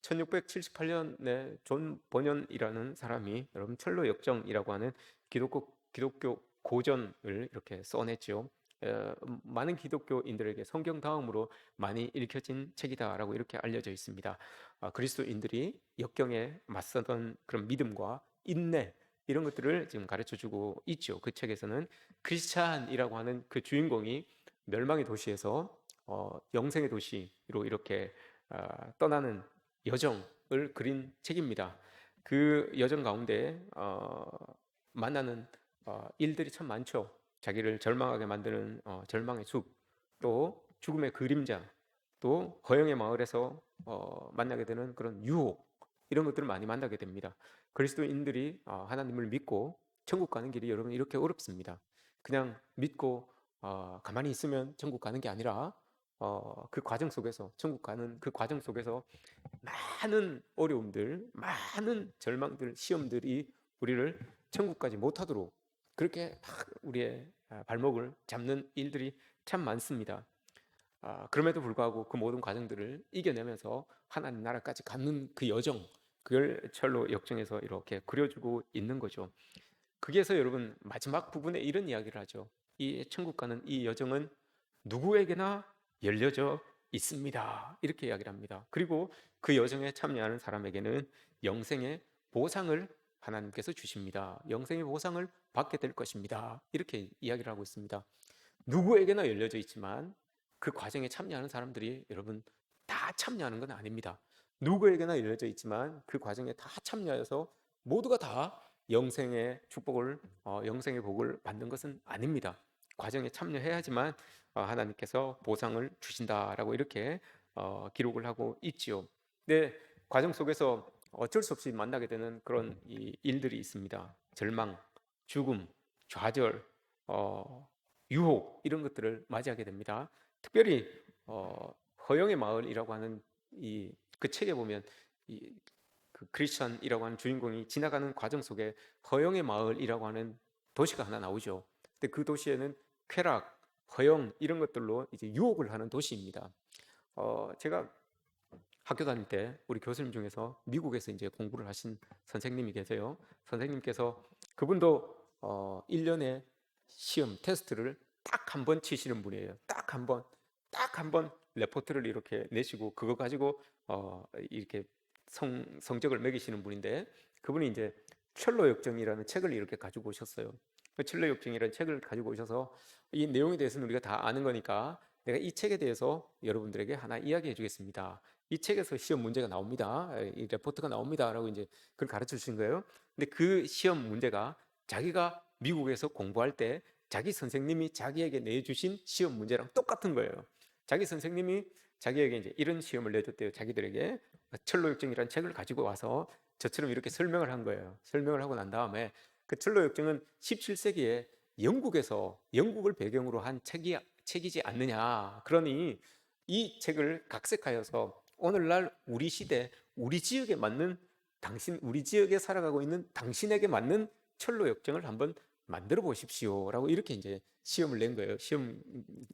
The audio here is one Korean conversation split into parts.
1678년에 존 버년이라는 사람이 여러분 철로 역정이라고 하는 기독교 고전을 이렇게 써냈죠. 많은 기독교인들에게 성경 다음으로 많이 읽혀진 책이다라고 이렇게 알려져 있습니다. 그리스도인들이 역경에 맞서던 그런 믿음과 인내 이런 것들을 지금 가르쳐주고 있죠. 그 책에서는 크리스찬이라고 하는 그 주인공이 멸망의 도시에서 영생의 도시로 이렇게 떠나는 여정을 그린 책입니다. 그 여정 가운데 만나는 일들이 참 많죠. 자기를 절망하게 만드는 절망의 숲, 또 죽음의 그림자, 또 허영의 마을에서 만나게 되는 그런 유혹, 이런 것들을 많이 만나게 됩니다. 그리스도인들이 하나님을 믿고 천국 가는 길이 여러분 이렇게 어렵습니다. 그냥 믿고 가만히 있으면 천국 가는 게 아니라 그 과정 속에서, 천국 가는 그 과정 속에서 많은 어려움들, 많은 절망들, 시험들이 우리를 천국까지 못하도록 그렇게 막 우리의 발목을 잡는 일들이 참 많습니다. 그럼에도 불구하고 그 모든 과정들을 이겨내면서 하나님 나라까지 가는 그 여정, 그걸 철로 역정에서 이렇게 그려주고 있는 거죠. 거기에서 여러분 마지막 부분에 이런 이야기를 하죠. 이 천국 가는 이 여정은 누구에게나 열려져 있습니다. 이렇게 이야기를 합니다. 그리고 그 여정에 참여하는 사람에게는 영생의 보상을 하나님께서 주십니다. 영생의 보상을 받게 될 것입니다. 이렇게 이야기를 하고 있습니다. 누구에게나 열려져 있지만 그 과정에 참여하는 사람들이 여러분 다 참여하는 건 아닙니다. 누구에게나 열려져 있지만 그 과정에 다 참여해서 모두가 다 영생의 축복을 영생의 복을 받는 것은 아닙니다. 과정에 참여해야지만 하나님께서 보상을 주신다라고 이렇게 기록을 하고 있지요. 네, 과정 속에서 어쩔 수 없이 만나게 되는 그런 일들이 있습니다. 절망, 죽음, 좌절, 유혹 이런 것들을 맞이하게 됩니다. 특별히 허영의 마을이라고 하는 그 책에 보면 그 크리스천이라고 하는 주인공이 지나가는 과정 속에 허영의 마을이라고 하는 도시가 하나 나오죠. 근데 그 도시에는 쾌락, 허영 이런 것들로 이제 유혹을 하는 도시입니다. 제가 학교 다닐 때 우리 교수님 중에서 미국에서 이제 공부를 하신 선생님이 계세요. 선생님께서 그분도 1년에 시험 테스트를 딱 한 번 치시는 분이에요. 딱 한 번 레포트를 이렇게 내시고 그거 가지고 이렇게 성적을 매기시는 분인데, 그분이 이제 철로 역정이라는 책을 이렇게 가지고 오셨어요. 그 철로 역정이라는 책을 가지고 오셔서 이 내용에 대해서는 우리가 다 아는 거니까 내가 이 책에 대해서 여러분들에게 하나 이야기해 주겠습니다. 이 책에서 시험 문제가 나옵니다. 이 레포트가 나옵니다라고 이제 그걸 가르쳐 주신 거예요. 근데 그 시험 문제가 자기가 미국에서 공부할 때 자기 선생님이 자기에게 내주신 시험 문제랑 똑같은 거예요. 자기 선생님이 자기에게 이제 이런 시험을 내줬대요. 자기들에게 철로역정이라는 책을 가지고 와서 저처럼 이렇게 설명을 한 거예요. 설명을 하고 난 다음에 그 철로역정은 17세기에 영국을 배경으로 한 책이지 않느냐. 그러니 이 책을 각색하여서 오늘날 우리 시대, 우리 지역에 맞는 우리 지역에 살아가고 있는 당신에게 맞는 철로 역정을 한번 만들어 보십시오라고 이렇게 이제 시험을 낸 거예요. 시험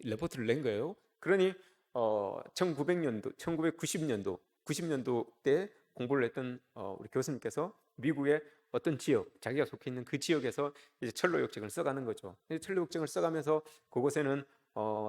레포트를 낸 거예요. 그러니 1900년도, 1990년도, 90년도 때 공부를 했던 우리 교수님께서 미국의 어떤 지역, 자기가 속해 있는 그 지역에서 이제 철로 역정을 써가는 거죠. 철로 역정을 써가면서 그곳에는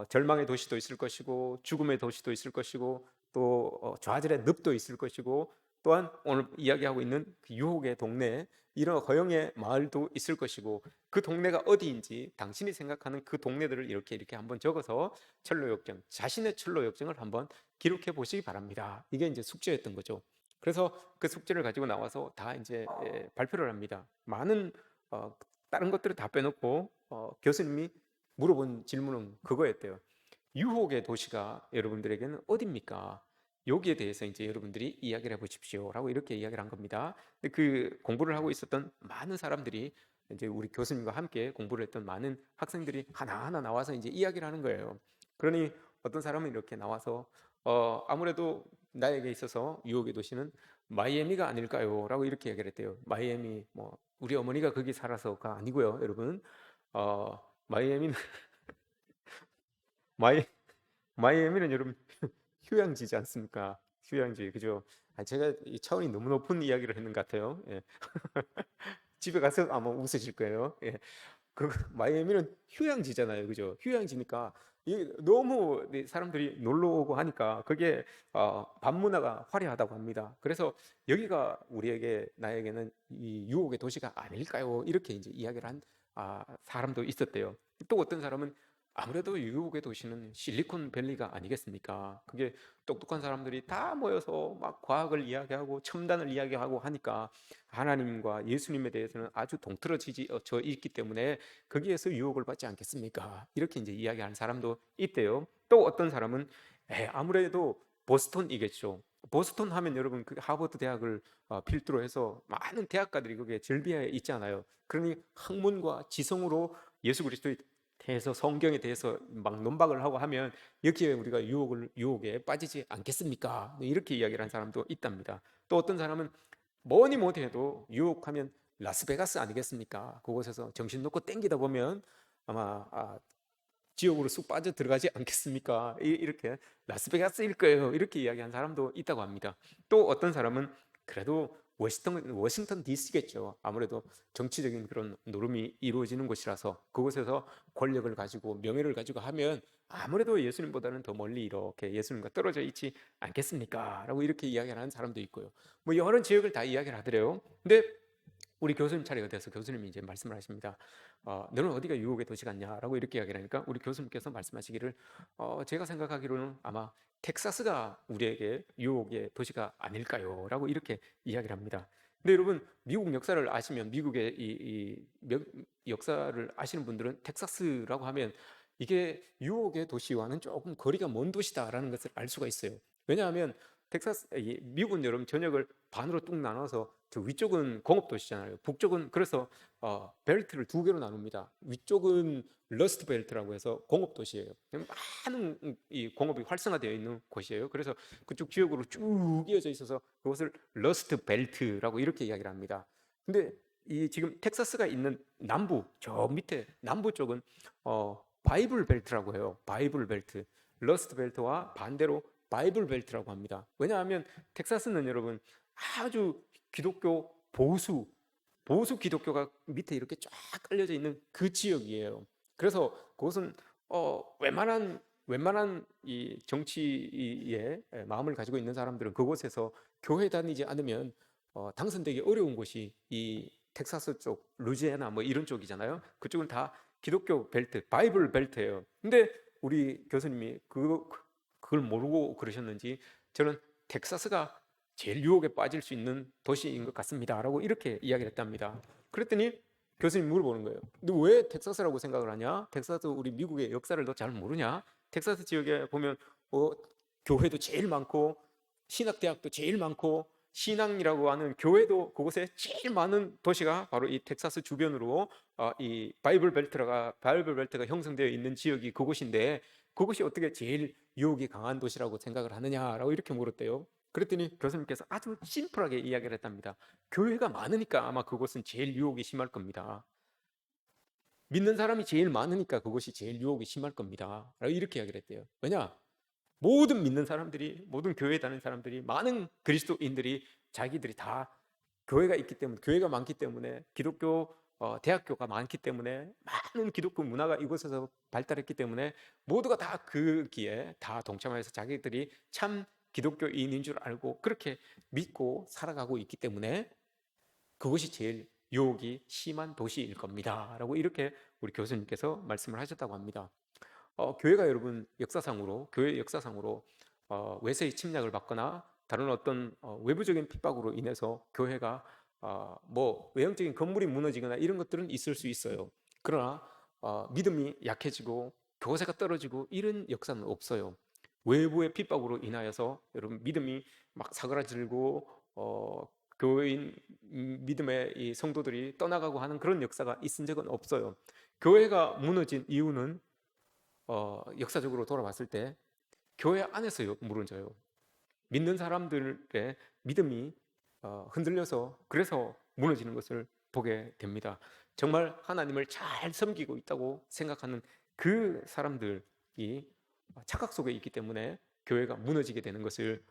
절망의 도시도 있을 것이고 죽음의 도시도 있을 것이고 또 좌절의 늪도 있을 것이고 또한 오늘 이야기하고 있는 그 유혹의 동네, 이런 허영의 마을도 있을 것이고 그 동네가 어디인지 당신이 생각하는 그 동네들을 이렇게 한번 적어서 철로 역정, 자신의 철로 역정을 한번 기록해 보시기 바랍니다. 이게 이제 숙제였던 거죠. 그래서 그 숙제를 가지고 나와서 다 이제 발표를 합니다. 많은 다른 것들을 다 빼놓고 교수님이 물어본 질문은 그거였대요. 유혹의 도시가 여러분들에게는 어디입니까? 여기에 대해서 이제 여러분들이 이야기를 해보십시오라고 이렇게 이야기를 한 겁니다. 그 공부를 하고 있었던 많은 사람들이 이제 우리 교수님과 함께 공부를 했던 많은 학생들이 하나하나 나와서 이제 이야기를 하는 거예요. 그러니 어떤 사람은 이렇게 나와서 아무래도 나에게 있어서 유혹의 도시는 마이애미가 아닐까요? 라고 이렇게 얘기를 했대요. 마이애미, 뭐 우리 어머니가 거기 살아서가 아니고요, 여러분. 마이애미는 마이 마이애미는 여러분 휴양지지 않습니까? 휴양지, 그죠? 제가 이 차원이 너무 높은 이야기를 했는 것 같아요. 예. 집에 가서 아마 웃으실 거예요. 예. 그 마이애미는 휴양지잖아요, 그죠? 휴양지니까 이 너무 사람들이 놀러 오고 하니까 그게 밤 문화가 화려하다고 합니다. 그래서 여기가 우리에게 나에게는 이 유혹의 도시가 아닐까요? 이렇게 이제 이야기를 한 사람도 있었대요. 또 어떤 사람은 아무래도 유혹의 도시는 실리콘밸리가 아니겠습니까? 그게 똑똑한 사람들이 다 모여서 막 과학을 이야기하고 첨단을 이야기하고 하니까 하나님과 예수님에 대해서는 아주 동떨어져 있기 때문에 거기에서 유혹을 받지 않겠습니까? 이렇게 이제 이야기하는 사람도 있대요. 또 어떤 사람은 아무래도 보스턴이겠죠. 보스턴 하면 여러분 그 하버드 대학을 필두로 해서 많은 대학가들이 거기에 절비해 있잖아요. 그러니 학문과 지성으로 예수 그리스도에 대해서 성경에 대해서 막 논박을 하고 하면 여기에 우리가 유혹에 빠지지 않겠습니까? 이렇게 이야기를 한 사람도 있답니다. 또 어떤 사람은 뭐니 뭐니 해도 유혹하면 라스베가스 아니겠습니까? 그곳에서 정신 놓고 땡기다 보면 아마 지옥으로 쑥 빠져 들어가지 않겠습니까? 이렇게 라스베가스일 거예요. 이렇게 이야기한 사람도 있다고 합니다. 또 어떤 사람은 그래도 워싱턴 DC겠죠. 아무래도 정치적인 그런 노름이 이루어지는 곳이라서 그곳에서 권력을 가지고 명예를 가지고 하면 아무래도 예수님보다는 더 멀리 이렇게 예수님과 떨어져 있지 않겠습니까? 라고 이렇게 이야기하는 사람도 있고요. 뭐 여러 지역을 다 이야기를 하더래요. 근데 우리 교수님 차례가 돼서 교수님이 이제 말씀을 하십니다. 너는 어디가 유혹의 도시 같냐라고 이렇게 이야기를 하니까 우리 교수님께서 말씀하시기를 제가 생각하기로는 아마 텍사스가 우리에게 유혹의 도시가 아닐까요? 라고 이렇게 이야기를 합니다. 근데 여러분 미국 역사를 아시면 미국의 역사를 아시는 분들은 텍사스라고 하면 이게 유혹의 도시와는 조금 거리가 먼 도시다라는 것을 알 수가 있어요. 왜냐하면 미국은 여러분 전역을 반으로 뚝 나눠서 저 위쪽은 공업 도시잖아요. 북쪽은 그래서 벨트를 두 개로 나눕니다. 위쪽은 러스트 벨트라고 해서 공업 도시예요. 많은 이 공업이 활성화되어 있는 곳이에요. 그래서 그쪽 지역으로 쭉 이어져 있어서 그것을 러스트 벨트라고 이렇게 이야기를 합니다. 근데 이 지금 텍사스가 있는 남부 저 밑에 남부 쪽은 바이블 벨트라고 해요. 바이블 벨트. 러스트 벨트와 반대로 바이블 벨트라고 합니다. 왜냐하면 텍사스는 여러분 아주 기독교 보수 기독교가 밑에 이렇게 쫙 깔려져 있는 그 지역이에요. 그래서 그것은 웬만한 이 정치에 마음을 가지고 있는 사람들은 그곳에서 교회 다니지 않으면 당선되기 어려운 곳이 이 텍사스 쪽, 루지애나 뭐 이런 쪽이잖아요. 그쪽은 다 기독교 벨트, 바이블 벨트예요. 근데 우리 교수님이 그걸 모르고 그러셨는지 저는 텍사스가 제일 유혹에 빠질 수 있는 도시인 것 같습니다 라고 이렇게 이야기를 했답니다. 그랬더니 교수님 물어보는 거예요. 너 왜 텍사스라고 생각을 하냐? 텍사스 우리 미국의 역사를 너 잘 모르냐? 텍사스 지역에 보면 교회도 제일 많고 신학대학도 제일 많고 신앙이라고 하는 교회도 그곳에 제일 많은 도시가 바로 이 텍사스 주변으로 이 바이블 벨트가 형성되어 있는 지역이 그곳인데 그곳이 어떻게 제일 유혹이 강한 도시라고 생각을 하느냐라고 이렇게 물었대요. 그랬더니 교수님께서 아주 심플하게 이야기를 했답니다. 교회가 많으니까 아마 그곳은 제일 유혹이 심할 겁니다. 믿는 사람이 제일 많으니까 그것이 제일 유혹이 심할 겁니다. 이렇게 이야기를 했대요. 왜냐? 모든 믿는 사람들이, 모든 교회에 다니는 사람들이, 많은 그리스도인들이 자기들이 다 교회가 있기 때문에, 교회가 많기 때문에, 기독교 대학교가 많기 때문에, 많은 기독교 문화가 이곳에서 발달했기 때문에 모두가 다 거기에 다 동참해서 자기들이 참 기독교인인 줄 알고 그렇게 믿고 살아가고 있기 때문에 그것이 제일 유혹이 심한 도시일 겁니다 라고 이렇게 우리 교수님께서 말씀을 하셨다고 합니다. 교회가 여러분 교회 역사상으로 외세의 침략을 받거나 다른 어떤 외부적인 핍박으로 인해서 교회가 뭐 외형적인 건물이 무너지거나 이런 것들은 있을 수 있어요. 그러나 믿음이 약해지고 교세가 떨어지고 이런 역사는 없어요. 외부의 핍박으로 인하여서 여러분 믿음이 막 사그라들고 교인 믿음의 이 성도들이 떠나가고 하는 그런 역사가 있은 적은 없어요. 교회가 무너진 이유는 역사적으로 돌아봤을 때 교회 안에서 무너져요. 믿는 사람들의 믿음이 흔들려서 그래서 무너지는 것을 보게 됩니다. 정말 하나님을 잘 섬기고 있다고 생각하는 그 사람들이 착각 속에 있기 때문에 교회가 무너지게 되는 것을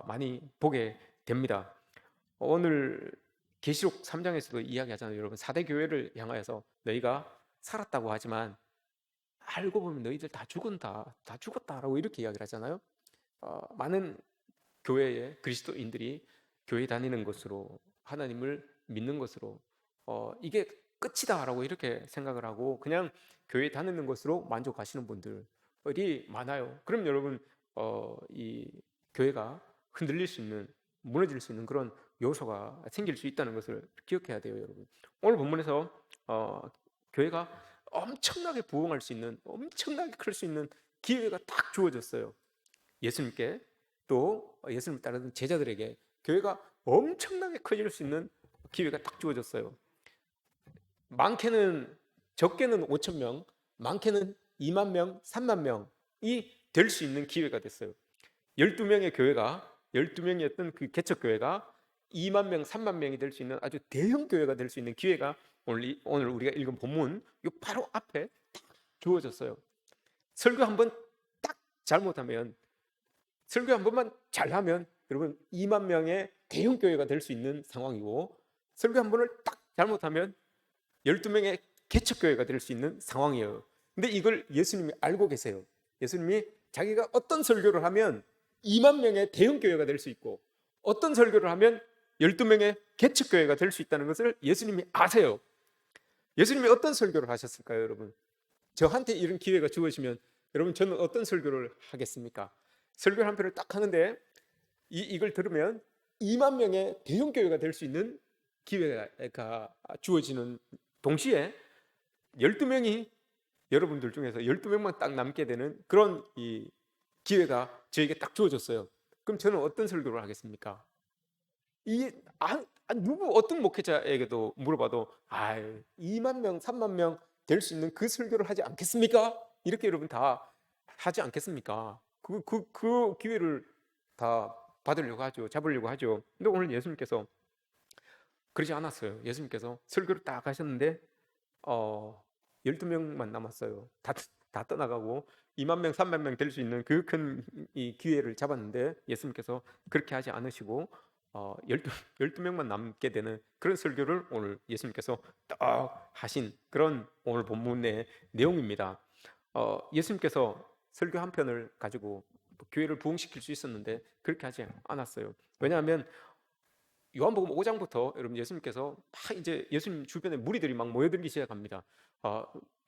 많이 보게 됩니다. 오늘 계시록 3장에서도 이야기하잖아요. 여러분, 4대 교회를 향하여서 너희가 살았다고 하지만 알고 보면 너희들 다 죽은다, 다 죽었다라고 이렇게 이야기를 하잖아요. 많은 교회의 그리스도인들이 교회 다니는 것으로, 하나님을 믿는 것으로 이게 끝이다라고 이렇게 생각을 하고 그냥 교회 다니는 것으로 만족하시는 분들이 많아요. 그럼 여러분, 이 교회가 흔들릴 수 있는, 무너질 수 있는 그런 요소가 생길 수 있다는 것을 기억해야 돼요, 여러분. 오늘 본문에서 교회가 엄청나게 부흥할 수 있는, 엄청나게 클 수 있는 기회가 딱 주어졌어요. 예수님께, 또 예수님을 따르는 제자들에게 교회가 엄청나게 커질 수 있는 기회가 딱 주어졌어요. 많게는, 적게는 5천 명, 많게는 2만 명, 3만 명이 될 수 있는 기회가 됐어요. 12명의 교회가, 12명이었던 그 개척교회가 2만 명, 3만 명이 될 수 있는 아주 대형 교회가 될 수 있는 기회가 오늘 우리가 읽은 본문 요 바로 앞에 딱 주어졌어요. 설교 한번 딱 잘못하면, 설교 한 번만 잘하면 여러분 2만 명의 대형 교회가 될 수 있는 상황이고, 설교 한 번을 딱 잘못하면 12명의 개척교회가 될 수 있는 상황이에요. 근데 이걸 예수님이 알고 계세요. 예수님이 자기가 어떤 설교를 하면 2만 명의 대형 교회가 될 수 있고, 어떤 설교를 하면 12명의 개척교회가 될 수 있다는 것을 예수님이 아세요. 예수님이 어떤 설교를 하셨을까요, 여러분? 저한테 이런 기회가 주어지면 여러분, 저는 어떤 설교를 하겠습니까? 설교 한 편을 딱 하는데 이걸 들으면 2만 명의 대형 교회가 될 수 있는 기회가 주어지는 동시에 12명이, 여러분들 중에서 12명만 딱 남게 되는 그런 이 기회가 저에게 딱 주어졌어요. 그럼 저는 어떤 설교를 하겠습니까? 누구 어떤 목회자에게도 물어봐도 2만 명, 3만 명 될 수 있는 그 설교를 하지 않겠습니까? 이렇게 여러분 다 하지 않겠습니까? 그 기회를 다 받으려고 하죠. 잡으려고 하죠. 근데 오늘 예수님께서 그러지 않았어요. 예수님께서 설교를 딱 하셨는데 12명만 남았어요. 다 떠나가고 2만 명, 3만 명 될 수 있는 그 큰 이 기회를 잡았는데 예수님께서 그렇게 하지 않으시고 12명만 남게 되는 그런 설교를 오늘 예수님께서 딱 하신 그런 오늘 본문의 내용입니다. 예수님께서 설교 한 편을 가지고 교회를 부흥시킬 수 있었는데 그렇게 하지 않았어요. 왜냐하면 요한복음 5장부터 여러분, 예수님께서 막 이제 예수님 주변에 무리들이 막 모여들기 시작합니다.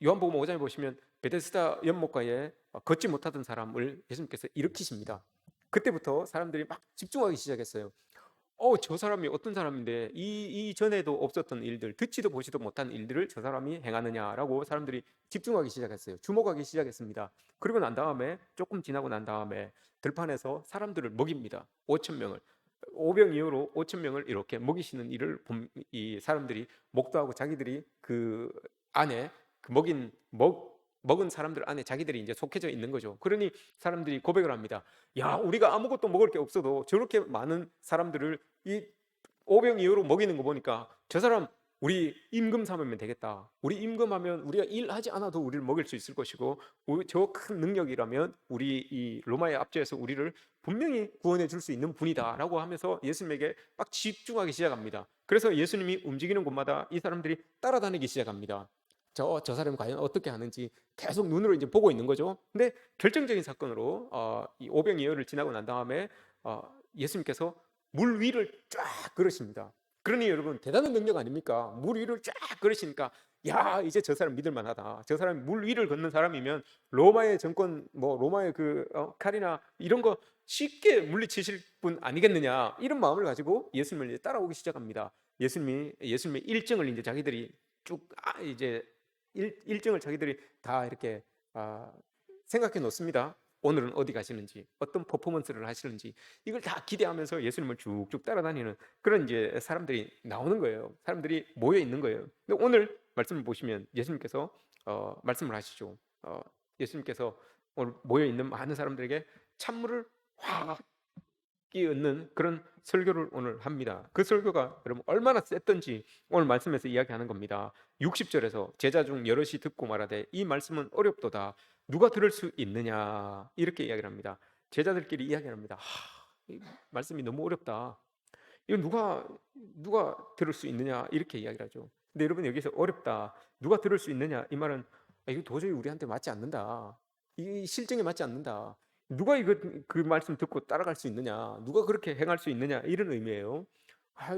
요한복음 5장에 보시면 베데스다 연못가에 걷지 못하던 사람을 예수님께서 일으키십니다. 그때부터 사람들이 막 집중하기 시작했어요. 저 사람이 어떤 사람인데 이전에도 없었던 일들, 듣지도 보지도 못한 일들을 저 사람이 행하느냐라고 사람들이 집중하기 시작했어요. 주목하기 시작했습니다. 그리고 난 다음에, 조금 지나고 난 다음에 들판에서 사람들을 먹입니다. 5천 명을. 오병 이후로 5천 명을 이렇게 먹이시는 일을 이 사람들이 목도하고, 자기들이 그 안에 그 먹은 사람들 안에 자기들이 이제 속해져 있는 거죠. 그러니 사람들이 고백을 합니다. 야, 우리가 아무것도 먹을 게 없어도 저렇게 많은 사람들을 이 오병 이후로 먹이는 거 보니까 저 사람 우리 임금 삼으면 되겠다. 우리 임금하면 우리가 일하지 않아도 우리를 먹일 수 있을 것이고, 저 큰 능력이라면 우리 이 로마의 압제에서 우리를 분명히 구원해 줄 수 있는 분이다라고 하면서 예수님에게 막 집중하기 시작합니다. 그래서 예수님이 움직이는 곳마다 이 사람들이 따라다니기 시작합니다. 저 사람이 과연 어떻게 하는지 계속 눈으로 이제 보고 있는 거죠. 근데 결정적인 사건으로 이 오병이어를 지나고 난 다음에 예수님께서 물 위를 쫙 걸으십니다. 그러니 여러분, 대단한 능력 아닙니까? 물 위를 쫙 걸으시니까 야, 이제 저 사람 믿을 만하다. 저 사람이 물 위를 걷는 사람이면 로마의 정권, 뭐 로마의 그 칼이나 이런 거 쉽게 물리치실 분 아니겠느냐, 이런 마음을 가지고 예수님을 이제 따라오기 시작합니다. 예수님의 일정을 이제 자기들이 쭉 이제 일정을 자기들이 다 이렇게 생각해 놓습니다. 오늘은 어디 가시는지, 어떤 퍼포먼스를 하시는지, 이걸 다 기대하면서 예수님을 쭉쭉 따라다니는 그런 이제 사람들이 나오는 거예요. 사람들이 모여 있는 거예요. 근데 오늘 말씀을 보시면 예수님께서 말씀을 하시죠. 예수님께서 오늘 모여 있는 많은 사람들에게 찬물을 확 끼얹는 그런 설교를 오늘 합니다. 그 설교가 여러분 얼마나 셌던지 오늘 말씀에서 이야기하는 겁니다. 60절에서 제자 중 여럿이 듣고 말하되 이 말씀은 어렵도다. 누가 들을 수 있느냐, 이렇게 이야기를 합니다. 제자들끼리 이야기를 합니다. 이 말씀이 너무 어렵다. 이거 누가 들을 수 있느냐 이렇게 이야기를 하죠. 근데 여러분 여기서 어렵다. 누가 들을 수 있느냐 이 말은 이거 도저히 우리한테 맞지 않는다. 이 실정에 맞지 않는다. 누가 이거 그 말씀 듣고 따라갈 수 있느냐? 누가 그렇게 행할 수 있느냐? 이런 의미예요.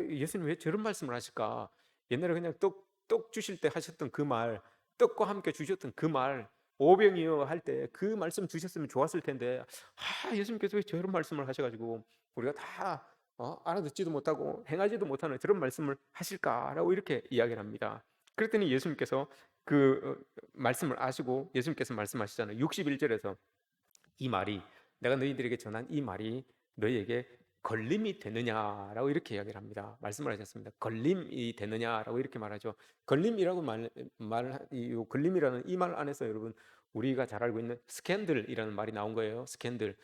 예수님 왜 저런 말씀을 하실까? 옛날에 그냥 떡 주실 때 하셨던 그 말, 떡과 함께 주셨던 그 말, 오병이어 할 때 그 말씀 주셨으면 좋았을 텐데, 예수님께서 왜 저런 말씀을 하셔가지고 우리가 다 알아듣지도 못하고 행하지도 못하는 저런 말씀을 하실까라고 이렇게 이야기를 합니다. 그랬더니 예수님께서 그 말씀을 아시고 예수님께서 말씀하시잖아요. 61절에서 이 말이 내가 너희들에게 전한 이 말이 너희에게 걸림이 되느냐라고 이렇게 이야기를 합니다. 말씀을 하셨습니다. 걸림이 되느냐라고 이렇게 말하죠. 걸림이라고 이 걸림이라는 이 말 안에서 여러분 우리가 잘 알고 있는 스캔들이라는 말이 나온 거예요. 스캔들은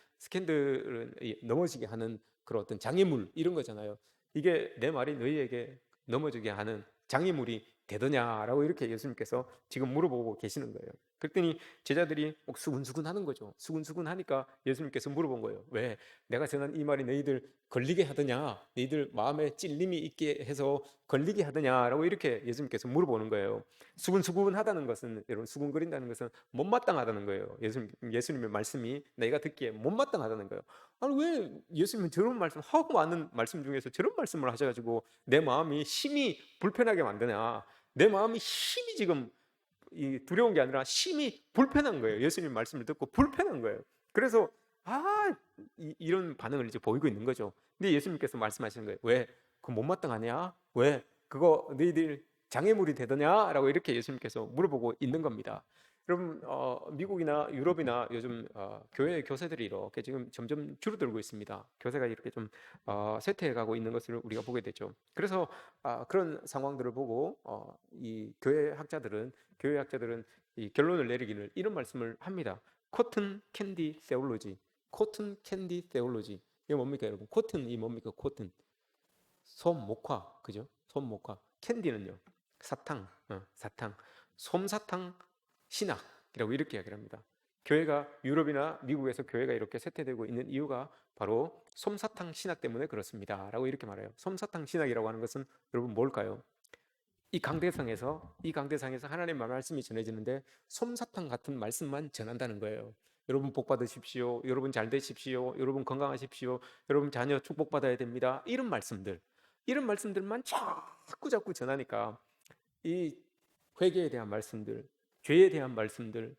넘어지게 하는 그런 어떤 장애물 이런 거잖아요. 이게 내 말이 너희에게 넘어지게 하는 장애물이 되더냐라고 이렇게 예수님께서 지금 물어보고 계시는 거예요. 그랬더니 제자들이 수근수근 하는 거죠. 수근수근 하니까 예수님께서 물어본 거예요. 왜? 내가 전한 이 말이 너희들 걸리게 하더냐? 너희들 마음에 찔림이 있게 해서 걸리게 하더냐라고 이렇게 예수님께서 물어보는 거예요. 수근수근 하다는 것은 여러분 수근거린다는 것은 못마땅하다는 거예요. 예수님의 말씀이 내가 듣기에 못마땅하다는 거예요. 아니 왜 예수님은 저런 말씀 하고 많은 말씀 중에서 저런 말씀을 하셔가지고 내 마음이 심히 불편하게 만드냐? 내 마음이 심히 지금 두려운 게 아니라 심히 불편한 거예요. 예수님 말씀을 듣고 불편한 거예요. 그래서 이런 반응을 이제 보이고 있는 거죠. 근데 예수님께서 말씀하시는 거예요. 왜? 그거 못마땅하냐? 왜? 그거 너희들 장애물이 되더냐? 라고 이렇게 예수님께서 물어보고 있는 겁니다. 여러분 미국이나 유럽이나 요즘 교회 교세들이 이렇게 지금 점점 줄어들고 있습니다. 교세가 이렇게 좀 쇠퇴해가고 있는 것을 우리가 보게 되죠. 그래서 그런 상황들을 보고 이 교회학자들은 이 결론을 내리기를 이런 말씀을 합니다. 코튼 캔디 세올로지. 코튼 캔디 세올로지. 이게 뭡니까 여러분? 코튼이 뭡니까? 코튼 솜 목화 그죠? 솜 목화. 캔디는요 사탕 솜사탕 신학이라고 이렇게 이야기를 합니다. 교회가 유럽이나 미국에서 교회가 이렇게 쇠퇴되고 있는 이유가 바로 솜사탕 신학 때문에 그렇습니다 라고 이렇게 말해요. 솜사탕 신학이라고 하는 것은 여러분 뭘까요? 이 강대상에서 하나님의 말씀이 전해지는데 솜사탕 같은 말씀만 전한다는 거예요. 여러분 복 받으십시오. 여러분 잘 되십시오. 여러분 건강하십시오. 여러분 자녀 축복받아야 됩니다. 이런 말씀들만 자꾸 전하니까 이 회개에 대한 말씀들, 죄에 대한 말씀들,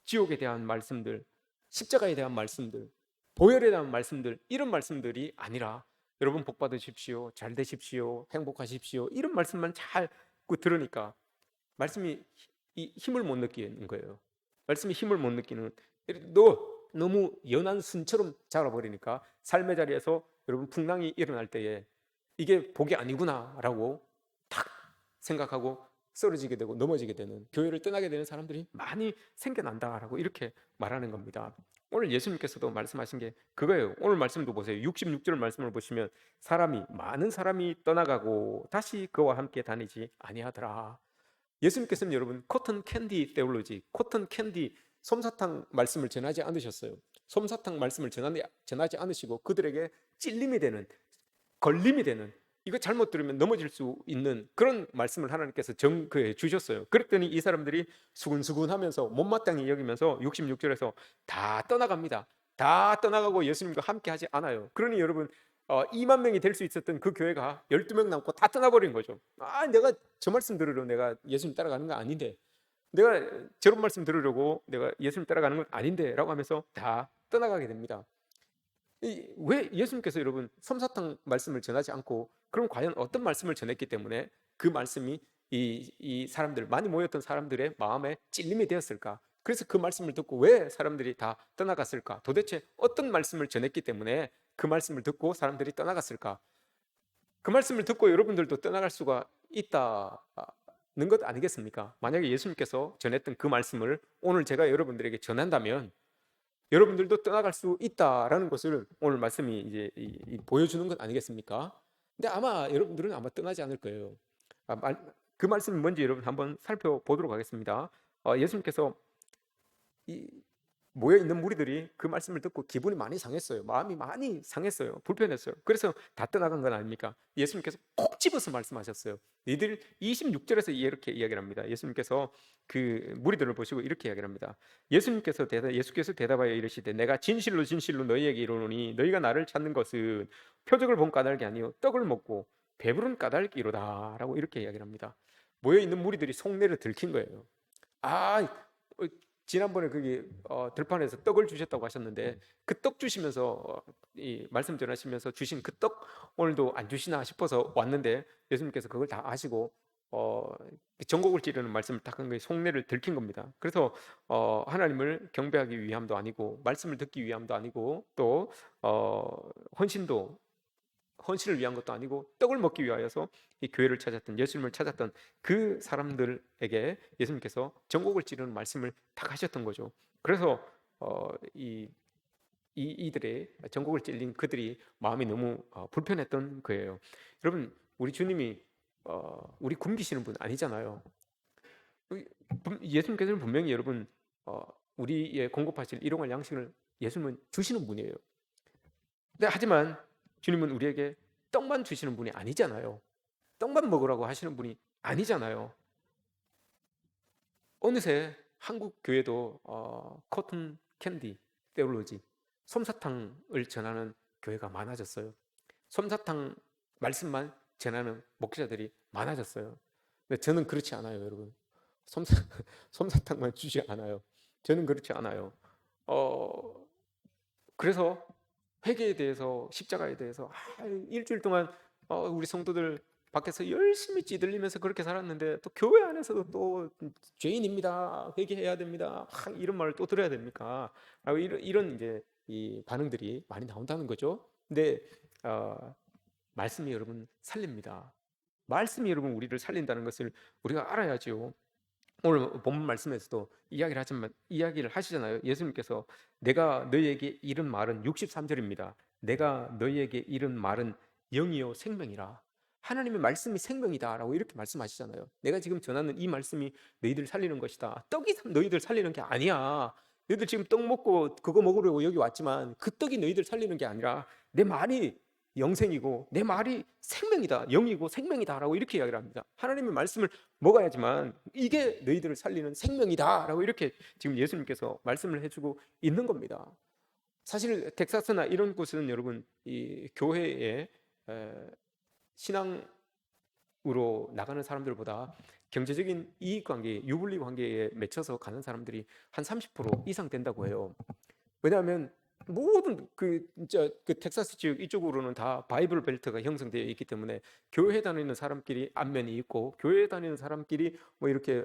지옥에 대한 말씀들, 십자가에 대한 말씀들, 보혈에 대한 말씀들 이런 말씀들이 아니라 여러분 복 받으십시오. 잘 되십시오. 행복하십시오. 이런 말씀만 자꾸 들으니까 말씀이 힘을 못 느끼는 거예요. 말씀이 힘을 못 느끼는 너무 연한 순처럼 자라버리니까 삶의 자리에서 여러분 풍랑이 일어날 때에 이게 복이 아니구나라고 탁 생각하고 쓰러지게 되고 넘어지게 되는 교회를 떠나게 되는 사람들이 많이 생겨난다라고 이렇게 말하는 겁니다. 오늘 예수님께서도 말씀하신 게 그거예요. 오늘 말씀도 보세요. 66절 말씀을 보시면 많은 사람이 떠나가고 다시 그와 함께 다니지 아니하더라. 예수님께서는 여러분 코튼 캔디 테올로지, 코튼 캔디 솜사탕 말씀을 전하지 않으셨어요. 솜사탕 말씀을 전하지 않으시고 그들에게 찔림이 되는 걸림이 되는 이거 잘못 들으면 넘어질 수 있는 그런 말씀을 하나님께서 정크해 주셨어요. 그랬더니 이 사람들이 수근수근하면서 못마땅히 여기면서 66절에서 다 떠나갑니다. 다 떠나가고 예수님과 함께 하지 않아요. 그러니 여러분 2만 명이 될 수 있었던 그 교회가 12명 남고 다 떠나버린 거죠. 내가 저 말씀 들으러 내가 예수님 따라가는 거 아닌데 내가 저런 말씀 들으려고 내가 예수님 따라가는 건 아닌데 라고 하면서 다 떠나가게 됩니다. 왜 예수님께서 여러분 솜사탕 말씀을 전하지 않고 그럼 과연 어떤 말씀을 전했기 때문에 그 말씀이 이 사람들 많이 모였던 사람들의 마음에 찔림이 되었을까? 그래서 그 말씀을 듣고 왜 사람들이 다 떠나갔을까? 도대체 어떤 말씀을 전했기 때문에 그 말씀을 듣고 사람들이 떠나갔을까? 그 말씀을 듣고 여러분들도 떠나갈 수가 있다는 것 아니겠습니까? 만약에 예수님께서 전했던 그 말씀을 오늘 제가 여러분들에게 전한다면 여러분들도 떠나갈 수 있다라는 것을 오늘 말씀이 이제 보여주는 것 아니겠습니까? 근데 아마 여러분들은 떠나지 않을 거예요. 그 말씀이 뭔지 여러분 한번 살펴보도록 하겠습니다. 예수님께서 모여 있는 무리들이 그 말씀을 듣고 기분이 많이 상했어요. 마음이 많이 상했어요. 불편했어요. 그래서 다 떠나간 건 아닙니까? 예수님께서 콕 집어서 말씀하셨어요. 이들 26절에서 이렇게 이야기를 합니다. 예수님께서 그 무리들을 보시고 이렇게 이야기를 합니다. 예수께서 대답하여 이르시되 내가 진실로 진실로 너희에게 이르노니 너희가 나를 찾는 것은 표적을 본 까닭이 아니요 떡을 먹고 배부른 까닭이로다라고 이렇게 이야기를 합니다. 모여 있는 무리들이 속내를 들킨 거예요. 아, 지난번에 거기 들판에서 떡을 주셨다고 하셨는데 그 떡 주시면서 이 말씀 전하시면서 주신 그 떡 오늘도 안 주시나 싶어서 왔는데 예수님께서 그걸 다 아시고 전곡을 찌르는 말씀을 딱 한 거에 속내를 들킨 겁니다. 그래서 하나님을 경배하기 위함도 아니고 말씀을 듣기 위함도 아니고 또 헌신을 위한 것도 아니고 떡을 먹기 위하여서 이 교회를 찾았던 예수님을 찾았던 그 사람들에게 예수님께서 전곡을 찌르는 말씀을 딱 하셨던 거죠. 그래서 이들의 전곡을 찔린 그들이 마음이 너무 불편했던 거예요. 여러분, 우리 주님이 우리 굶기시는 분 아니잖아요. 예수님께서는 분명히 여러분 우리의 공급하실 일용할 양식을 예수님은 주시는 분이에요. 근데 하지만 주님은 우리에게 떡만 주시는 분이 아니잖아요. 떡만 먹으라고 하시는 분이 아니잖아요. 어느새 한국 교회도 코튼 캔디 테올로지 솜사탕을 전하는 교회가 많아졌어요. 솜사탕 말씀만 전하는 목회자들이 많아졌어요. 근데 저는 그렇지 않아요, 여러분. 솜사탕만 주지 않아요. 저는 그렇지 않아요. 그래서 회개에 대해서 십자가에 대해서 일주일 동안 우리 성도들 밖에서 열심히 찌들리면서 그렇게 살았는데 또 교회 안에서도 또 죄인입니다. 회개해야 됩니다. 이런 말을 또 들어야 됩니까? 이런 이제 이 반응들이 많이 나온다는 거죠. 근데 말씀이 여러분 살립니다. 말씀이 여러분 우리를 살린다는 것을 우리가 알아야죠. 오늘 본문 말씀에서도 이야기를 하시잖아요. 예수님께서 내가 너희에게 이른 말은 63절입니다. 내가 너희에게 이른 말은 영이요 생명이라. 하나님의 말씀이 생명이다라고 이렇게 말씀하시잖아요. 내가 지금 전하는 이 말씀이 너희들 살리는 것이다. 떡이 너희들 살리는 게 아니야. 너희들 지금 떡 먹고 그거 먹으려고 여기 왔지만 그 떡이 너희들 살리는 게 아니라 내 말이 영생이고 내 말이 생명이다. 영이고 생명이다라고 이렇게 이야기를 합니다. 하나님의 말씀을 먹어야지만 이게 너희들을 살리는 생명이다라고 이렇게 지금 예수님께서 말씀을 해주고 있는 겁니다. 사실 텍사스나 이런 곳은 여러분 이 교회에 신앙으로 나가는 사람들보다 경제적인 이익 관계, 유불리 관계에 맺혀서 가는 사람들이 한 30% 이상 된다고 해요. 왜냐하면 모든 그 텍사스 지역 이쪽으로는 다 바이블 벨트가 형성되어 있기 때문에 교회 다니는 사람끼리 안면이 있고 교회 다니는 사람끼리 뭐 이렇게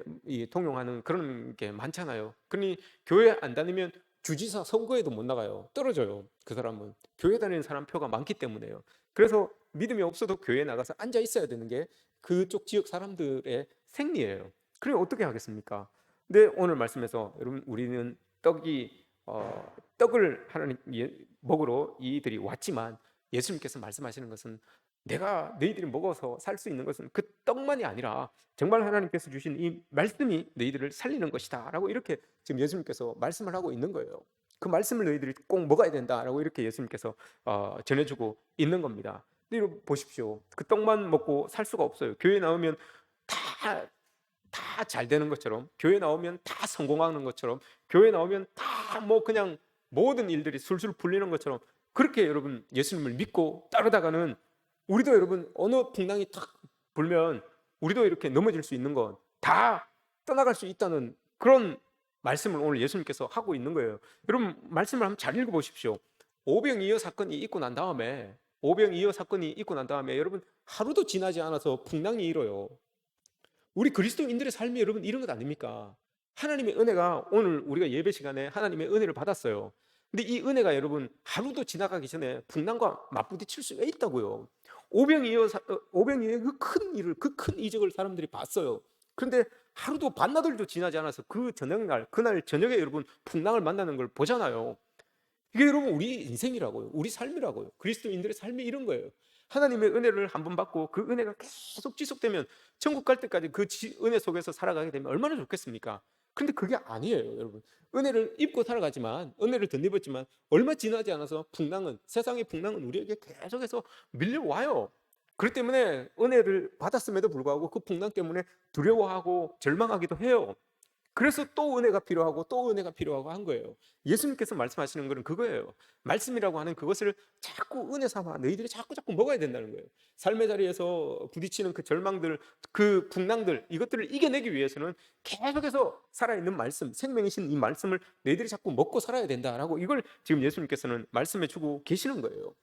통용하는 그런 게 많잖아요. 그러니 교회 안 다니면 주지사 선거에도 못 나가요. 떨어져요. 그 사람은 교회 다니는 사람 표가 많기 때문에요. 그래서 믿음이 없어도 교회에 나가서 앉아 있어야 되는 게 그쪽 지역 사람들의 생리예요. 그래 어떻게 하겠습니까? 근데 오늘 말씀에서 여러분 우리는 떡을 하나님 먹으러 이들이 왔지만 예수님께서 말씀하시는 것은 내가 너희들이 먹어서 살 수 있는 것은 그 떡만이 아니라 정말 하나님께서 주신 이 말씀이 너희들을 살리는 것이다 라고 이렇게 지금 예수님께서 말씀을 하고 있는 거예요. 그 말씀을 너희들이 꼭 먹어야 된다라고 이렇게 예수님께서 전해주고 있는 겁니다. 근데 보십시오. 그 떡만 먹고 살 수가 없어요. 교회 나오면 다 잘 되는 것처럼, 교회 나오면 다 성공하는 것처럼, 교회 나오면 다 뭐 그냥 모든 일들이 술술 풀리는 것처럼 그렇게 여러분 예수님을 믿고 따르다가는 우리도 여러분 어느 풍랑이 탁 불면 우리도 이렇게 넘어질 수 있는 건 다 떠나갈 수 있다는 그런 말씀을 오늘 예수님께서 하고 있는 거예요. 여러분 말씀을 한번 잘 읽어보십시오. 오병이어 사건이 있고 난 다음에 여러분 하루도 지나지 않아서 풍랑이 일어요. 우리 그리스도인들의 삶이 여러분 이런 것 아닙니까? 하나님의 은혜가 오늘 우리가 예배 시간에 하나님의 은혜를 받았어요. 근데 이 은혜가 여러분 하루도 지나가기 전에 풍랑과 맞부딪힐 수가 있다고요. 오병이어의 그 큰 일을, 그 큰 이적을 사람들이 봤어요. 그런데 하루도 반나절도 지나지 않아서 그 그날 저녁에 여러분 풍랑을 만나는 걸 보잖아요. 이게 여러분 우리 인생이라고요. 우리 삶이라고요. 그리스도인들의 삶이 이런 거예요. 하나님의 은혜를 한번 받고 그 은혜가 계속 지속되면 천국 갈 때까지 그 은혜 속에서 살아가게 되면 얼마나 좋겠습니까? 그런데 그게 아니에요, 여러분. 은혜를 입고 살아가지만, 은혜를 덧입었지만 얼마 지나지 않아서 풍랑은, 세상의 풍랑은 우리에게 계속해서 밀려와요. 그렇기 때문에 은혜를 받았음에도 불구하고 그 풍랑 때문에 두려워하고 절망하기도 해요. 그래서 또 은혜가 필요하고 또 은혜가 필요하고 한 거예요. 예수님께서 말씀하시는 것은 그거예요. 말씀이라고 하는 그것을 자꾸 은혜 삼아 너희들이 자꾸 먹어야 된다는 거예요. 삶의 자리에서 부딪히는 그 절망들, 그 풍랑들, 이것들을 이겨내기 위해서는 계속해서 살아있는 말씀, 생명이신 이 말씀을 너희들이 자꾸 먹고 살아야 된다라고, 이걸 지금 예수님께서는 말씀해 주고 계시는 거예요.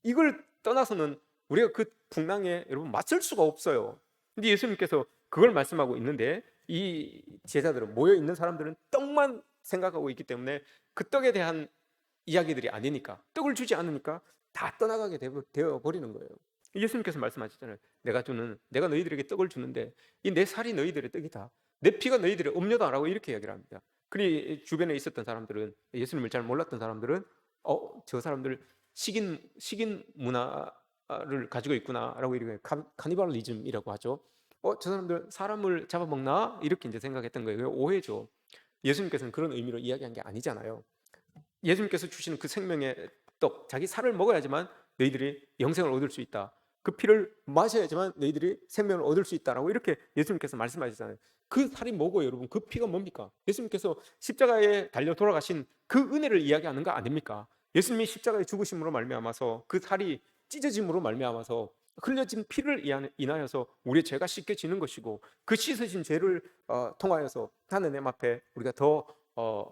이걸 떠나서는 우리가 그 풍랑에 여러분 맞설 수가 없어요. 근데 예수님께서 그걸 말씀하고 있는데, 이 제자들은, 모여 있는 사람들은 떡만 생각하고 있기 때문에 그 떡에 대한 이야기들이 아니니까, 떡을 주지 않으니까 다 떠나가게 되어 버리는 거예요. 예수님께서 말씀하셨잖아요. 내가 너희들에게 떡을 주는데 이 내 살이 너희들의 떡이다, 내 피가 너희들의 음료다라고 이렇게 이야기를 합니다. 그리 주변에 있었던 사람들은, 예수님을 잘 몰랐던 사람들은 저 사람들 식인 문화를 가지고 있구나라고, 이렇게 카니발리즘이라고 하죠. 저 사람들 사람을 잡아먹나? 이렇게 이제 생각했던 거예요. 오해죠. 예수님께서는 그런 의미로 이야기한 게 아니잖아요. 예수님께서 주시는 그 생명의 떡, 자기 살을 먹어야지만 너희들이 영생을 얻을 수 있다, 그 피를 마셔야지만 너희들이 생명을 얻을 수 있다라고 이렇게 예수님께서 말씀하셨잖아요. 그 살이 뭐고 여러분, 그 피가 뭡니까? 예수님께서 십자가에 달려 돌아가신 그 은혜를 이야기하는 거 아닙니까? 예수님이 십자가의 죽으심으로 말미암아서, 그 살이 찢어짐으로 말미암아서 흘려진 피를 인하여서 우리의 죄가 씻겨지는 것이고, 그 씻으신 죄를 통하여서 하나님 앞에 우리가 더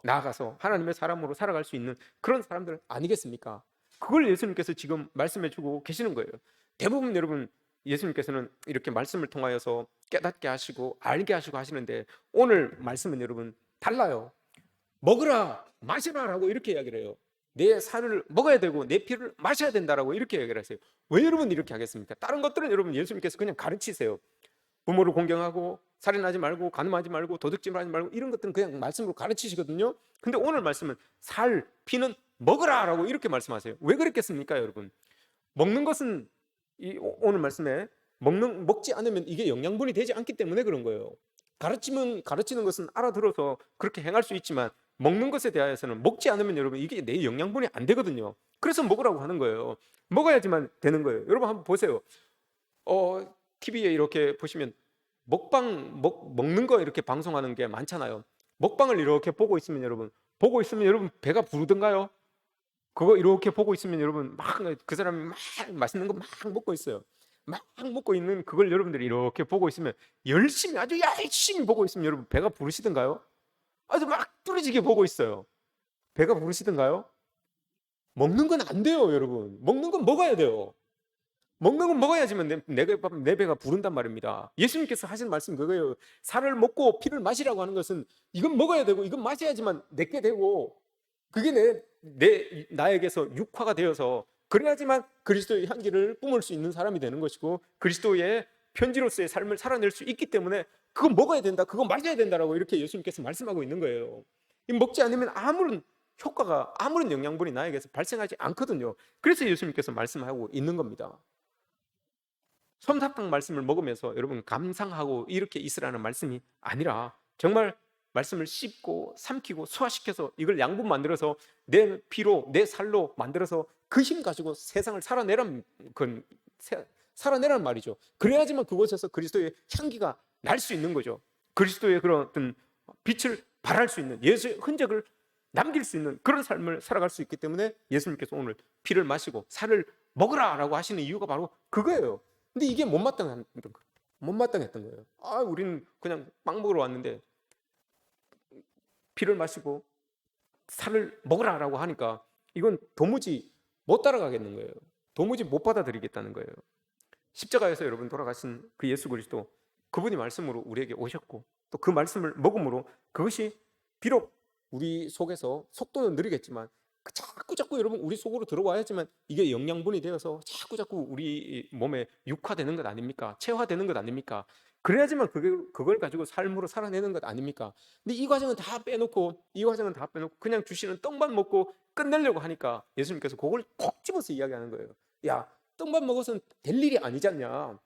나아가서 하나님의 사람으로 살아갈 수 있는 그런 사람들 아니겠습니까? 그걸 예수님께서 지금 말씀해 주고 계시는 거예요. 대부분 여러분, 예수님께서는 이렇게 말씀을 통하여서 깨닫게 하시고 알게 하시고 하시는데, 오늘 말씀은 여러분 달라요. 먹으라 마시라 라고 이렇게 이야기를 해요. 내 살을 먹어야 되고 내 피를 마셔야 된다라고 이렇게 얘기를 하세요. 왜 여러분 이렇게 하겠습니까? 다른 것들은 여러분 예수님께서 그냥 가르치세요. 부모를 공경하고 살인하지 말고 간음하지 말고 도둑질하지 말고, 이런 것들은 그냥 말씀으로 가르치시거든요. 근데 오늘 말씀은 살, 피는 먹으라 라고 이렇게 말씀하세요. 왜 그랬겠습니까 여러분? 먹는 것은, 오늘 말씀에 먹지 않으면 이게 영양분이 되지 않기 때문에 그런 거예요. 가르치는 것은 알아들어서 그렇게 행할 수 있지만, 먹는 것에 대하여서는 먹지 않으면 여러분 이게 내 영양분이 안 되거든요. 그래서 먹으라고 하는 거예요. 먹어야지만 되는 거예요. 여러분 한번 보세요. TV에 이렇게 보시면 먹는 거 이렇게 방송하는 게 많잖아요. 먹방을 이렇게 보고 있으면 여러분 배가 부르던가요? 그거 이렇게 보고 있으면 여러분 막 그 사람이 막 맛있는 거 막 먹고 있어요. 막 먹고 있는 그걸 여러분들이 이렇게 보고 있으면, 아주 열심히 보고 있으면 여러분 배가 부르시던가요? 아주 막 뚫어지게 보고 있어요. 배가 부르시던가요? 먹는 건 안 돼요, 여러분. 먹는 건 먹어야 돼요. 먹는 건 먹어야지만 내 배가 부른단 말입니다. 예수님께서 하신 말씀 그거예요. 살을 먹고 피를 마시라고 하는 것은, 이건 먹어야 되고 이건 마셔야지만 내게 되고, 그게 나에게서 육화가 되어서, 그래야지만 그리스도의 향기를 뿜을 수 있는 사람이 되는 것이고, 그리스도의 편지로서의 삶을 살아낼 수 있기 때문에 그거 먹어야 된다, 그거 마셔야 된다라고 이렇게 예수님께서 말씀하고 있는 거예요. 먹지 않으면 아무런 효과가, 아무런 영양분이 나에게서 발생하지 않거든요. 그래서 예수님께서 말씀하고 있는 겁니다. 솜사탕 말씀을 먹으면서 여러분 감상하고 이렇게 있으라는 말씀이 아니라, 정말 말씀을 씹고 삼키고 소화시켜서 이걸 양분 만들어서 내 피로, 내 살로 만들어서 그 힘 가지고 세상을 살아내란 말이죠. 그래야지만 그곳에서 그리스도의 향기가 날 수 있는 거죠. 그리스도의 그런 어떤 빛을 발할 수 있는, 예수의 흔적을 남길 수 있는 그런 삶을 살아갈 수 있기 때문에 예수님께서 오늘 피를 마시고 살을 먹으라라고 하시는 이유가 바로 그거예요. 근데 이게 못마땅했던 거예요. 우리는 그냥 빵 먹으러 왔는데 피를 마시고 살을 먹으라라고 하니까 이건 도무지 못 따라가겠는 거예요. 도무지 못 받아들이겠다는 거예요. 십자가에서 여러분 돌아가신 그 예수 그리스도, 그분이 말씀으로 우리에게 오셨고, 또 그 말씀을 먹음으로 그것이 비록 우리 속에서 속도는 느리겠지만 자꾸 여러분 우리 속으로 들어와야지만 이게 영양분이 되어서 자꾸 우리 몸에 육화되는 것 아닙니까? 체화되는 것 아닙니까? 그래야지만 그걸 가지고 삶으로 살아내는 것 아닙니까? 근데 이 과정은 다 빼놓고 그냥 주시는 떡만 먹고 끝내려고 하니까 예수님께서 그걸 콕 집어서 이야기하는 거예요. 야, 떡만 먹어서는 될 일이 아니지 않냐.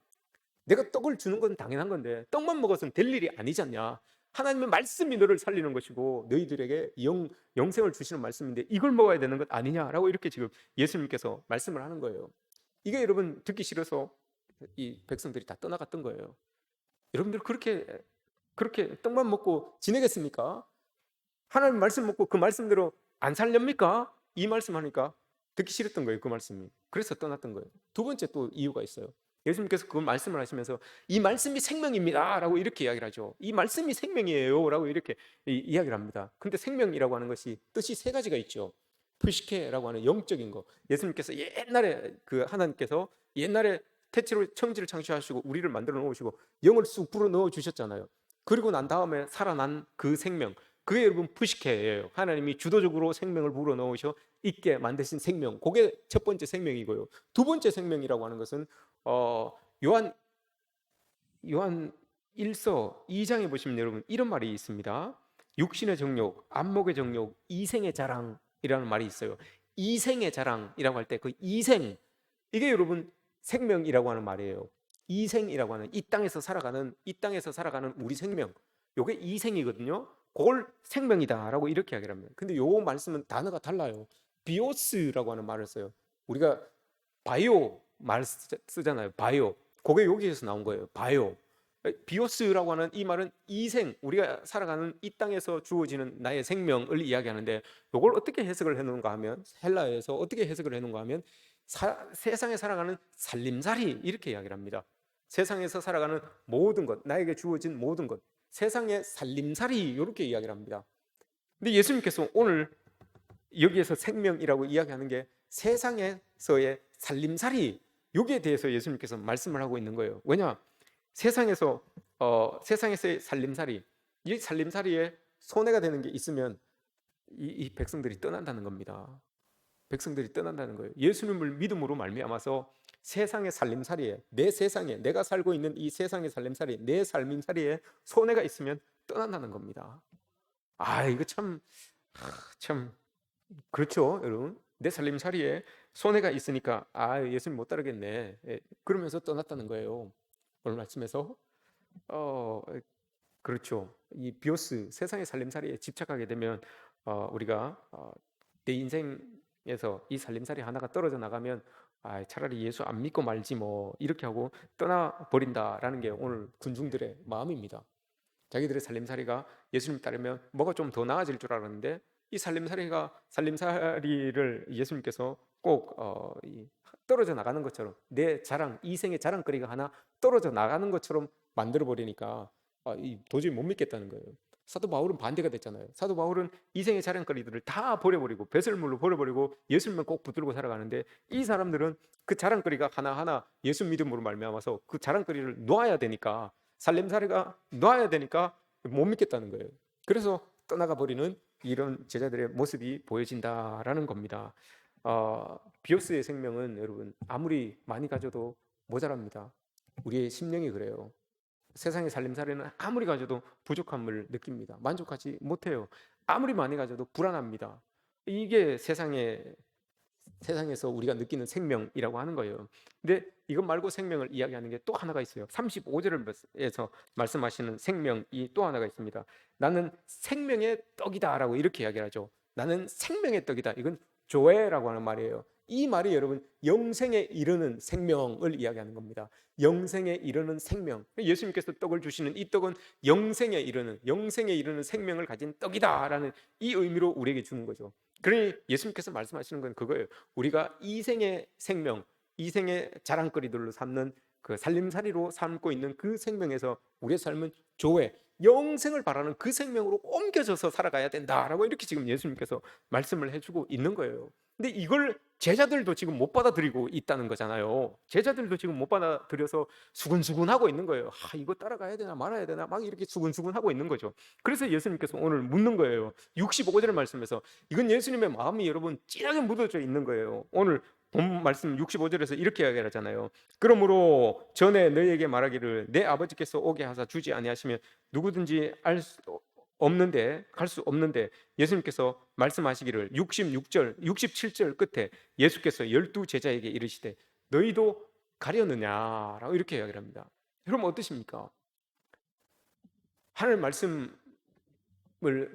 내가 떡을 주는 건 당연한 건데 떡만 먹어서는 될 일이 아니지 않냐. 하나님의 말씀이 너를 살리는 것이고 너희들에게 영생을 주시는 말씀인데 이걸 먹어야 되는 것 아니냐라고 이렇게 지금 예수님께서 말씀을 하는 거예요. 이게 여러분 듣기 싫어서 이 백성들이 다 떠나갔던 거예요. 여러분들 그렇게 떡만 먹고 지내겠습니까? 하나님 말씀 먹고 그 말씀대로 안 살렵니까? 이 말씀하니까 듣기 싫었던 거예요. 그 말씀이. 그래서 떠났던 거예요. 두 번째 또 이유가 있어요. 예수님께서 그 말씀을 하시면서 이 말씀이 생명입니다 라고 이렇게 이야기를 하죠. 이 말씀이 생명이에요 라고 이렇게 이야기를 합니다. 근데 생명이라고 하는 것이 뜻이 세 가지가 있죠. 푸시케라고 하는 영적인 거. 예수님께서 옛날에 그 하나님께서 옛날에 태초로 천지를 창조하시고 우리를 만들어 놓으시고 영을 쑥 불어 넣어 주셨잖아요. 그리고 난 다음에 살아난 그 생명, 그게 여러분 푸시케예요. 하나님이 주도적으로 생명을 불어 넣으셔 있게 만드신 생명, 그게 첫 번째 생명이고요. 두 번째 생명이라고 하는 것은 요한 1서 2장에 보시면 여러분 이런 말이 있습니다. 육신의 정욕, 안목의 정욕, 이생의 자랑이라는 말이 있어요. 이생의 자랑이라고 할 때 그 이생, 이게 여러분 생명이라고 하는 말이에요. 이생이라고 하는 이 땅에서 살아가는 우리 생명, 요게 이생이거든요. 그걸 생명이다라고 이렇게 이야기를 합니다. 근데 요 말씀은 단어가 달라요. 비오스라고 하는 말을 써요. 우리가 바이오 말 쓰잖아요. 바이오. 그게 여기에서 나온 거예요. 바이오. 비오스라고 하는 이 말은 이생, 우리가 살아가는 이 땅에서 주어지는 나의 생명을 이야기하는데, 이걸 어떻게 해석을 해놓은가 하면, 헬라에서 어떻게 해석을 해놓은가 하면 세상에 살아가는 살림살이, 이렇게 이야기를 합니다. 세상에서 살아가는 모든 것, 나에게 주어진 모든 것, 세상의 살림살이, 이렇게 이야기를 합니다. 근데 예수님께서 오늘 여기에서 생명이라고 이야기하는 게 세상에서의 살림살이, 여기에 대해서 예수님께서 말씀을 하고 있는 거예요. 왜냐? 세상에서의 살림살이, 이 살림살이에 손해가 되는 게 있으면 이 백성들이 떠난다는 겁니다. 백성들이 떠난다는 거예요. 예수님을 믿음으로 말미암아서 세상의 살림살이에, 내 세상에, 내가 살고 있는 이 세상의 살림살이, 내 살림살이에 손해가 있으면 떠난다는 겁니다. 이거 참 그렇죠, 여러분. 내 살림살이에 손해가 있으니까 예수님 못 따르겠네, 그러면서 떠났다는 거예요. 오늘 말씀에서 그렇죠. 이 비오스, 세상의 살림살이에 집착하게 되면 우리가 내 인생에서 이 살림살이 하나가 떨어져 나가면 차라리 예수 안 믿고 말지 뭐, 이렇게 하고 떠나버린다라는 게 오늘 군중들의 마음입니다. 자기들의 살림살이가 예수님 따르면 뭐가 좀 더 나아질 줄 알았는데, 이 살림살이를 예수님께서 꼭 떨어져 나가는 것처럼, 내 자랑, 이생의 자랑거리가 하나 떨어져 나가는 것처럼 만들어 버리니까 도저히 못 믿겠다는 거예요. 사도 바울은 반대가 됐잖아요. 사도 바울은 이생의 자랑거리들을 다 버려버리고 배설물로 버려버리고 예수님만 꼭 붙들고 살아가는데, 이 사람들은 그 자랑거리가 하나하나 예수 믿음으로 말미암아서 그 자랑거리를 놓아야 되니까, 살림살이가 놓아야 되니까 못 믿겠다는 거예요. 그래서 떠나가 버리는 이런 제자들의 모습이 보여진다라는 겁니다. 비오스의 생명은 여러분 아무리 많이 가져도 모자랍니다. 우리의 심령이 그래요. 세상의 살림살이는 아무리 가져도 부족함을 느낍니다. 만족하지 못해요. 아무리 많이 가져도 불안합니다. 이게 세상에서 우리가 느끼는 생명이라고 하는 거예요. 근데 이것 말고 생명을 이야기하는 게 또 하나가 있어요. 35절에서 말씀하시는 생명이 또 하나가 있습니다. 나는 생명의 떡이다 라고 이렇게 이야기를 하죠. 나는 생명의 떡이다. 이건 조에라고 하는 말이에요. 이 말이 여러분 영생에 이르는 생명을 이야기하는 겁니다. 영생에 이르는 생명. 예수님께서 떡을 주시는 이 떡은 영생에 이르는 생명을 가진 떡이다라는 이 의미로 우리에게 주는 거죠. 그러니 예수님께서 말씀하시는 건 그거예요. 우리가 이생의 생명, 이생의 자랑거리들로 삼는 그 살림살이로 삼고 있는 그 생명에서 우리의 삶은 조회, 영생을 바라는 그 생명으로 옮겨져서 살아가야 된다라고 이렇게 지금 예수님께서 말씀을 해주고 있는 거예요. 근데 이걸 제자들도 지금 못 받아들이고 있다는 거잖아요. 제자들도 지금 못 받아들여서 수근수근하고 있는 거예요. 이거 따라가야 되나 말아야 되나 막 이렇게 수근수근하고 있는 거죠. 그래서 예수님께서 오늘 묻는 거예요. 65절 말씀에서 이건 예수님의 마음이 여러분 진하게 묻어져 있는 거예요. 오늘 본 말씀 65절에서 이렇게 이야기하잖아요. 그러므로 전에 너희에게 말하기를 내 아버지께서 오게 하사 주지 아니하시면 누구든지 갈 수 없는데 예수님께서 말씀하시기를 67절 끝에 예수께서 12 제자에게 이르시되 너희도 가려느냐라고 이렇게 이야기를 합니다. 여러분 어떠십니까? 하나님 말씀을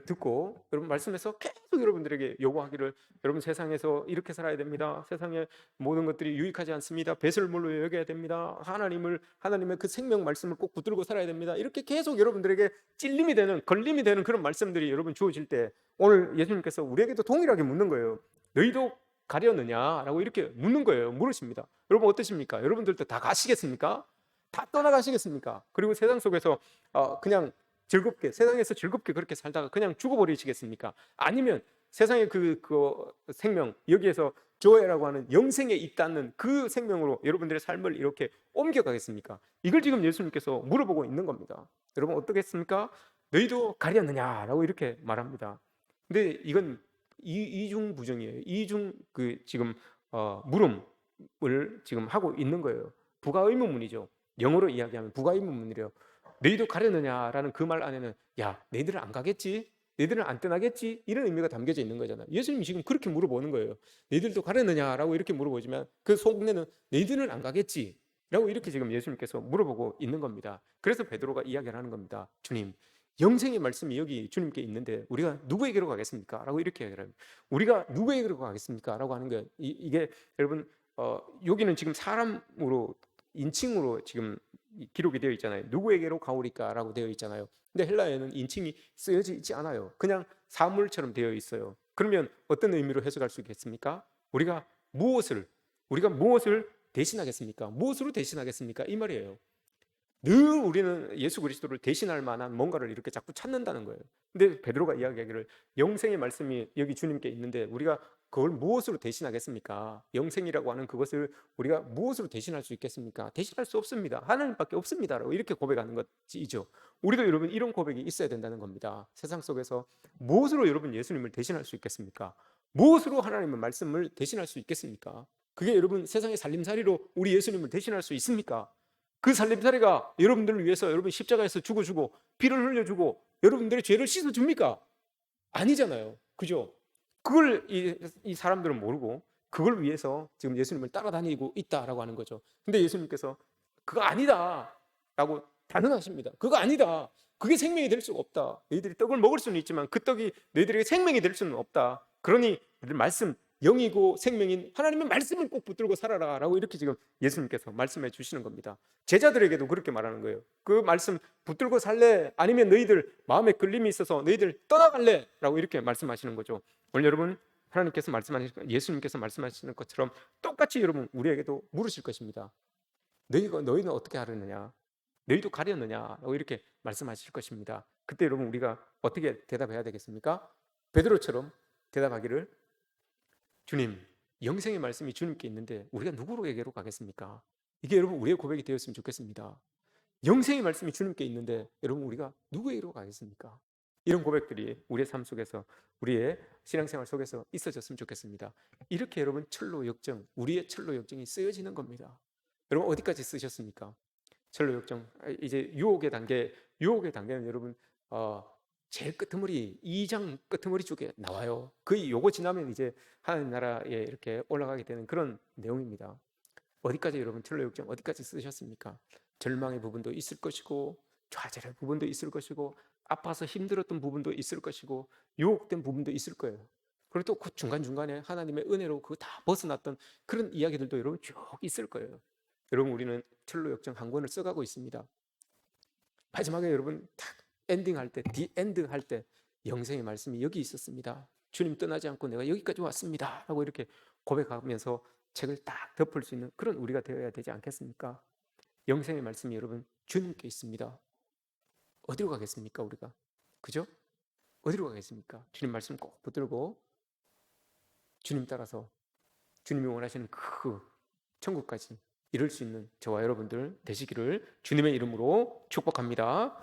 듣고 여러분 말씀에서 계속 여러분들에게 요구하기를, 여러분 세상에서 이렇게 살아야 됩니다. 세상의 모든 것들이 유익하지 않습니다. 배설물로 여겨야 됩니다. 하나님의 그 생명 말씀을 꼭 붙들고 살아야 됩니다. 이렇게 계속 여러분들에게 찔림이 되는, 걸림이 되는 그런 말씀들이 여러분 주어질 때, 오늘 예수님께서 우리에게도 동일하게 묻는 거예요. 너희도 가려느냐라고 이렇게 묻는 거예요. 물으십니다. 여러분 어떠십니까? 여러분들도 다 가시겠습니까? 다 떠나가시겠습니까? 그리고 세상 속에서 그냥 즐겁게, 세상에서 즐겁게 그렇게 살다가 그냥 죽어버리시겠습니까? 아니면 세상의 그 생명, 여기에서 조회라고 하는 영생에 있다는 그 생명으로 여러분들의 삶을 이렇게 옮겨가겠습니까? 이걸 지금 예수님께서 물어보고 있는 겁니다. 여러분 어떻겠습니까? 너희도 가려느냐라고 이렇게 말합니다. 근데 이건 이중부정이에요. 지금 물음을 지금 하고 있는 거예요. 부가의문문이죠. 영어로 이야기하면 부가의문문이래요. 너희도 가려느냐라는 그 말 안에는, 야, 너희들은 안 가겠지? 너희들은 안 떠나겠지? 이런 의미가 담겨져 있는 거잖아요. 예수님이 지금 그렇게 물어보는 거예요. 너희들도 가려느냐라고 이렇게 물어보지만 그 속내는 너희들은 안 가겠지? 라고 이렇게 지금 예수님께서 물어보고 있는 겁니다. 그래서 베드로가 이야기를 하는 겁니다. 주님, 영생의 말씀이 여기 주님께 있는데 우리가 누구에게로 가겠습니까? 라고 이렇게 얘기를 합니다. 우리가 누구에게로 가겠습니까? 라고 하는 거예요. 이게 여러분 여기는 지금 사람으로, 인칭으로 지금 기록이 되어 있잖아요. 누구에게로 가오리까? 라고 되어 있잖아요. 근데 헬라어에는 인칭이 쓰여져 있지 않아요. 그냥 사물처럼 되어 있어요. 그러면 어떤 의미로 해석할 수 있겠습니까? 우리가 무엇을 대신하겠습니까? 무엇으로 대신하겠습니까? 이 말이에요. 늘 우리는 예수 그리스도를 대신할 만한 뭔가를 이렇게 자꾸 찾는다는 거예요. 근데 베드로가 이야기하기를, 영생의 말씀이 여기 주님께 있는데 우리가 그걸 무엇으로 대신하겠습니까? 영생이라고 하는 그것을 우리가 무엇으로 대신할 수 있겠습니까? 대신할 수 없습니다. 하나님밖에 없습니다라고 이렇게 고백하는 것이죠. 우리도 여러분 이런 고백이 있어야 된다는 겁니다. 세상 속에서 무엇으로 여러분 예수님을 대신할 수 있겠습니까? 무엇으로 하나님의 말씀을 대신할 수 있겠습니까? 그게 여러분 세상의 살림살이로 우리 예수님을 대신할 수 있습니까? 그 살림살이가 여러분들을 위해서 여러분 십자가에서 죽어주고 피를 흘려주고 여러분들의 죄를 씻어줍니까? 아니잖아요. 그죠? 그걸 이 사람들은 모르고 그걸 위해서 지금 예수님을 따라다니고 있다라고 하는 거죠. 근데 예수님께서 그거 아니다 라고 단언하십니다. 그거 아니다. 그게 생명이 될 수가 없다. 너희들이 떡을 먹을 수는 있지만 그 떡이 너희들에게 생명이 될 수는 없다. 그러니 너희들 말씀, 영이고 생명인 하나님의 말씀을 꼭 붙들고 살아라 라고 이렇게 지금 예수님께서 말씀해 주시는 겁니다. 제자들에게도 그렇게 말하는 거예요. 그 말씀 붙들고 살래? 아니면 너희들 마음에 끌림이 있어서 너희들 떠나갈래? 라고 이렇게 말씀하시는 거죠. 오늘 여러분 하나님께서 말씀하시는, 예수님께서 말씀하시는 것처럼 똑같이 여러분 우리에게도 물으실 것입니다. 너희는 어떻게 하려느냐? 너희도 가려느냐라고 이렇게 말씀하실 것입니다. 그때 여러분 우리가 어떻게 대답해야 되겠습니까? 베드로처럼 대답하기를, 주님, 영생의 말씀이 주님께 있는데 우리가 누구에게로 가겠습니까? 이게 여러분 우리의 고백이 되었으면 좋겠습니다. 영생의 말씀이 주님께 있는데 여러분 우리가 누구에게로 가겠습니까? 이런 고백들이 우리의 삶 속에서, 우리의 신앙생활 속에서 있어졌으면 좋겠습니다. 이렇게 여러분 철로 역정, 우리의 철로 역정이 쓰여지는 겁니다. 여러분 어디까지 쓰셨습니까? 철로 역정, 이제 유혹의 단계는 여러분 제일 끄트머리 2장 끄트머리 쪽에 나와요. 거의 요거 지나면 이제 하나님 나라에 이렇게 올라가게 되는 그런 내용입니다. 어디까지 여러분 철로 역정 어디까지 쓰셨습니까? 절망의 부분도 있을 것이고 좌절의 부분도 있을 것이고 아파서 힘들었던 부분도 있을 것이고 유혹된 부분도 있을 거예요. 그리고 또 그 중간중간에 하나님의 은혜로 그거 다 벗어났던 그런 이야기들도 여러분 쭉 있을 거예요. 여러분 우리는 철로 역정 한 권을 써가고 있습니다. 마지막에 여러분 딱 엔딩할 때, 디엔드 할 때 영생의 말씀이 여기 있었습니다. 주님 떠나지 않고 내가 여기까지 왔습니다 라고 이렇게 고백하면서 책을 딱 덮을 수 있는 그런 우리가 되어야 되지 않겠습니까? 영생의 말씀이 여러분 주님께 있습니다. 어디로 가겠습니까 우리가? 그죠? 어디로 가겠습니까? 주님 말씀 꼭 붙들고 주님 따라서 주님이 원하시는 그 천국까지 이룰 수 있는 저와 여러분들 되시기를 주님의 이름으로 축복합니다.